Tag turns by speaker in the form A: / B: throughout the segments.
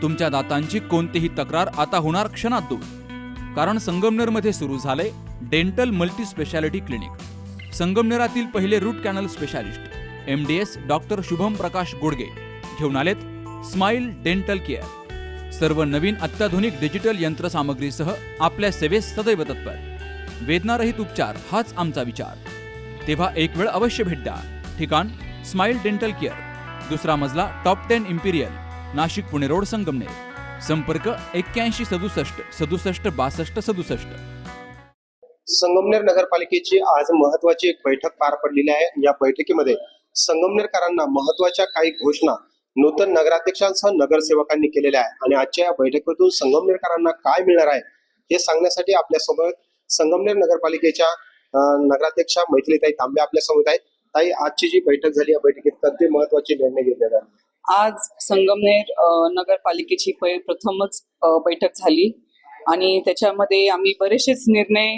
A: तुमच्या दातांची कोणतीही तक्रार आता होणार क्षणात दूर. कारण संगमनेरमध्ये सुरू झालंय डेंटल मल्टी स्पेशालिटी क्लिनिक. संगमनेरातील पहिले root canal specialist MDS doctor Shubham Prakash Godge घेऊन आलेत स्माइल डेंटल केअर. सर्व नवीन अत्याधुनिक डिजिटल यंत्रसामग्रीसह आपल्या सेवेस सदैव तत्पर. वेदनारहित उपचार हाच आमचा विचार. तेव्हा एक वेळ अवश्य भेट द्या. ठिकाण स्माइल डेंटल केअर, दुसरा मजला, top 10 Imperial, Nashik Pune road, Sangamner. संपर्क 81 67 67 62 67.
B: संगमनेर नगरपालिकेची आज महत्त्वाची एक बैठक पार पडलेली आहे. या बैठकीमध्ये संगमनेरकरांना महत्त्वाच्या काही घोषणा नूतन नगराध्यक्षांसह नगरसेवकांनी केलेल्या आहे. आणि आजच्या या बैठकीतून संगमनेरकरांना काय मिळणार आहे हे सांगण्यासाठी आपल्यासोबत संगमनेर नगरपालिकेच्या नगराध्यक्षा मैथिलीताई तांबे आपल्यासोबत आहेत. ताई, आजची जी बैठक झाली या बैठकीत कोणते महत्त्वाचे निर्णय घेतले झाले?
C: आज संगमनेर नगरपालिकेची प्रथमच बैठक झाली आणि त्याच्यामध्ये आम्ही बरेचसेच निर्णय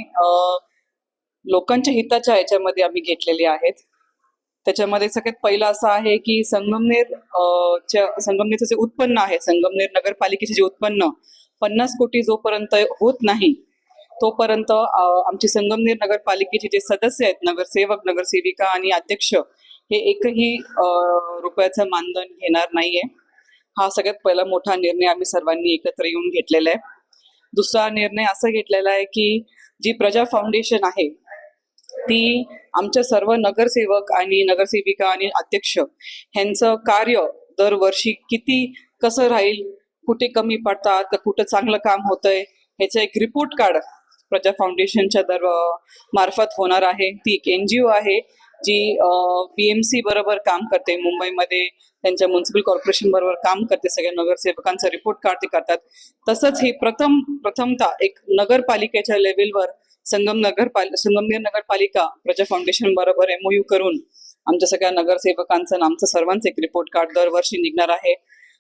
C: लोकांच्या हिताच्या याच्यामध्ये आम्ही घेतलेले आहेत. त्याच्यामध्ये सगळ्यात पहिला असं आहे की संगमनेरचं जे उत्पन्न आहे, संगमनेर नगरपालिकेचे जे उत्पन्न 50 कोटी जोपर्यंत होत नाही तोपर्यंत आमची संगमनेर नगरपालिकेचे जे सदस्य आहेत, नगरसेवक, नगरसेविका आणि अध्यक्ष, हे एकही रुपयाचं मानधन घेणार नाहीये. हा सगळ्यात पहिला मोठा निर्णय आम्ही सर्वांनी एकत्र येऊन घेतलेला आहे. दुसरा निर्णय असा घेतलेला आहे की जी प्रजा फाउंडेशन आहे ती आमच्या सर्व नगरसेवक आणि नगरसेविका आणि अध्यक्ष ह्यांचं कार्य दरवर्षी कसं राहील, कुठे कमी पडतात का कुठं चांगलं काम होतंय, ह्याचं एक रिपोर्ट कार्ड प्रजा फाउंडेशनच्या मार्फत होणार आहे. ती एक NGO आहे जी PMC बरोबर काम करते, मुंबईमध्ये त्यांच्या म्युन्सिपल कॉर्पोरेशन बरोबर काम करते. सगळ्या नगरसेवकांचं रिपोर्ट कार्ड ते करतात. तसंच हे प्रथमतः एक नगरपालिकेच्या लेवलवर संगमनेर नगरपालिका प्रजा फाउंडेशन बरोबर MOU करून आमच्या सगळ्या नगरसेवकांचं आमचं सर्वांचं एक रिपोर्ट कार्ड दरवर्षी निघणार आहे.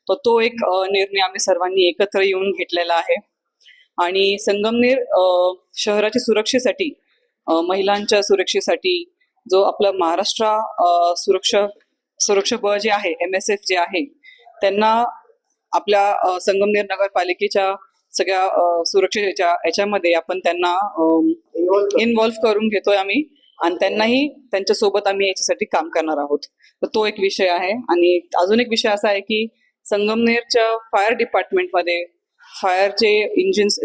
C: तो एक निर्णय आम्ही सर्वांनी एकत्र येऊन घेतलेला आहे. आणि संगमनेर शहराच्या सुरक्षेसाठी, महिलांच्या सुरक्षेसाठी जो आपला महाराष्ट्र सुरक्षा बळ जे आहे, MSF जे आहे, त्यांना आपल्या संगमनेर नगरपालिकेच्या सगळ्या सुरक्षेच्या याच्यामध्ये आपण त्यांना इन्व्हॉल्व्ह करून घेतोय आम्ही आणि त्यांनाही त्यांच्यासोबत आम्ही याच्यासाठी काम करणार आहोत. तर तो एक विषय आहे. आणि अजून एक विषय असा आहे की संगमनेरच्या फायर डिपार्टमेंटमध्ये फायरचे इंजिन्स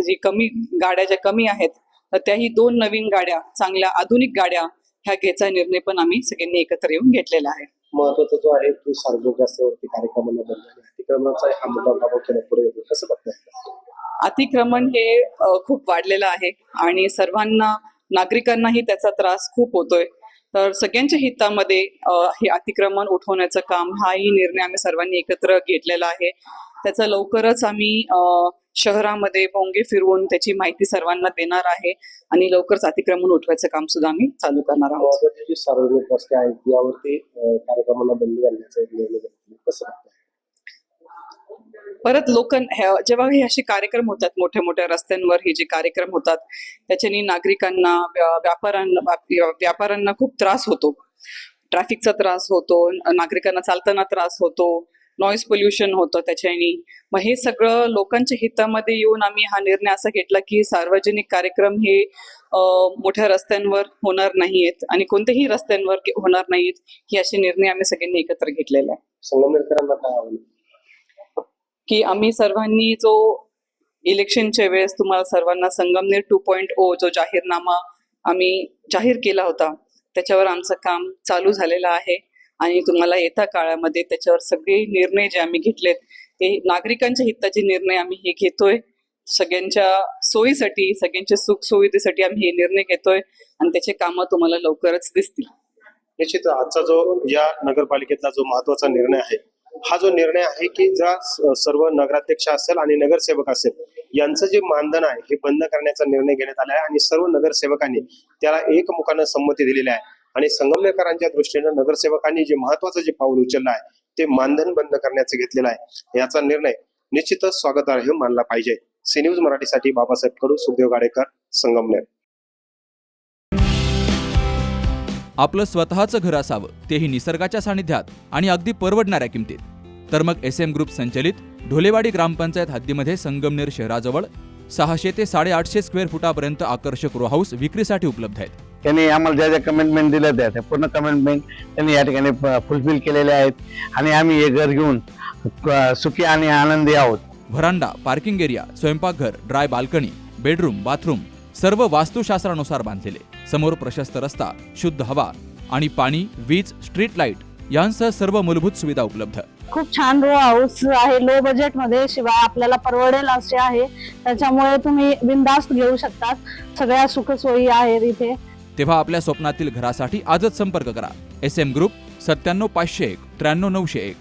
C: गाड्या ज्या कमी आहेत, तर त्याही 2 नवीन गाड्या, चांगल्या आधुनिक गाड्या ह्या घ्यायचा निर्णय पण आम्ही सगळ्यांनी एकत्र येऊन घेतलेला आहे.
B: महत्वाचा जो आहे की सार्वजनिक रस्त्यावरती कार्यक्रमांना बंदी आणि अतिक्रमणाचा हा मुद्दा प्रामुख्याने पुढे येतो. कसं बघताय?
C: अतिक्रमण हे खूप वाढलेलं आहे आणि सर्वांना, नागरिकांनाही त्याचा त्रास खूप होतोय. तर सगळ्यांच्या हितामध्ये हे अतिक्रमण उठवण्याचं काम, हाही निर्णय आम्ही सर्वांनी एकत्र घेतलेला आहे. त्याचा लवकरच आम्ही शहरामध्ये भोंगे फिरवून त्याची माहिती सर्वांना देणार आहे आणि लवकरच अतिक्रमण उठवायचं काम सुद्धा आम्ही चालू करणार आहोत.
B: जे सार्वजनिक रस्ते आहेत यावरती कार्यक्रमांना बंदी घालण्याचा एक निर्णय घेतला. कसं बघताय?
C: परत जेव्हा हे असे कार्यक्रम होतात, मोठ्या मोठ्या रस्त्यांवर हे जे कार्यक्रम होतात, त्याच्याने नागरिकांना, व्यापाऱ्यांना खूप त्रास होतो. ट्रॅफिकचा त्रास होतो, नागरिकांना चालताना त्रास होतो, नॉईज पोल्युशन होतं त्याच्याने. मग हे सगळं लोकांच्या हितामध्ये येऊन आम्ही हा निर्णय असा घेतला की सार्वजनिक कार्यक्रम हे मोठ्या रस्त्यांवर होणार नाहीयेत आणि कोणत्याही रस्त्यांवर होणार नाहीत. हे असे निर्णय आम्ही सगळ्यांनी एकत्र घेतलेला आहे.
B: संगमनेरकरांना काय आवडेल
C: की आम्ही सर्वांनी जो इलेक्शनच्या वेळेस तुम्हाला सर्वांना संगमनेर 2.0 जो जाहीरनामा आम्ही जाहीर केला होता, त्याच्यावर आमचं काम चालू झालेलं आहे आणि तुम्हाला येत्या काळामध्ये त्याच्यावर सगळे निर्णय जे आम्ही घेतलेत ते नागरिकांच्या हिताचे निर्णय आम्ही हे घेतोय. सगळ्यांच्या सोयीसाठी, सगळ्यांच्या सुखसुविधेसाठी आम्ही हे निर्णय घेतोय आणि त्याचे कामं तुम्हाला लवकरच दिसतील.
B: निश्चित आजचा जो या नगरपालिकेतला जो महत्वाचा निर्णय आहे, हा जो निर्णय आहे की ज्या सर्व नगराध्यक्ष असेल आणि नगरसेवक असेल यांचं जे मानधन आहे हे बंद करण्याचा निर्णय घेण्यात आला आहे आणि सर्व नगरसेवकांनी त्याला एकमुखानं संमती दिलेली आहे. आणि संगमनेरकरांच्या दृष्टीनं नगरसेवकांनी जे महत्वाचं जे पाऊल उचललं आहे ते मानधन बंद करण्याचं घेतलेलं आहे. याचा निर्णय निश्चितच स्वागतार्ह मानला पाहिजे. सी न्यूज मराठीसाठी बाबासाहेब कडू, सुखदेव गाडेकर, संगमनेर.
A: आपलं स्वतःचं घर असावं, तेही निसर्गाच्या सानिध्यात आणि अगदी परवडणाऱ्या किमतीत. तर मग SM ग्रुप संचलित ढोलेवाडी ग्रामपंचायत हद्दीमध्ये संगमनेर शहराजवळ 600 ते 850 स्क्वेअर फुटापर्यंत आकर्षक रो हाऊस विक्रीसाठी उपलब्ध आहेत.
D: त्यांनी आम्हाला ज्या ज्या कमिटमेंट दिल्या त्या पूर्ण कमिटमेंट त्यांनी या ठिकाणी फुलफिल केलेल्या आहेत आणि आम्ही हे घर घेऊन सुखी आणि आनंदी आहोत.
A: व्हरांडा, पार्किंग एरिया, स्वयंपाकघर, ड्राय बाल्कनी, बेडरूम, बाथरूम सर्व वास्तुशास्त्रानुसार बांधलेले. समोर प्रशस्त रस्ता, शुद्ध हवा आणि पाणी, वीज, स्ट्रीट लाईट यांसह सर्व मूलभूत सुविधा उपलब्ध.
E: खूप छान रो हाऊस आहे, लो बजेट मध्ये, शिवाय आपल्याला परवडेल असे आहे. त्याच्यामुळे तुम्ही बिनधास्त घेऊ शकतात. सगळ्या सुखसोयी आहेत इथे.
A: तेव्हा आपल्या स्वप्नातील घरासाठी आजच संपर्क करा. SM group 97 501 93 901.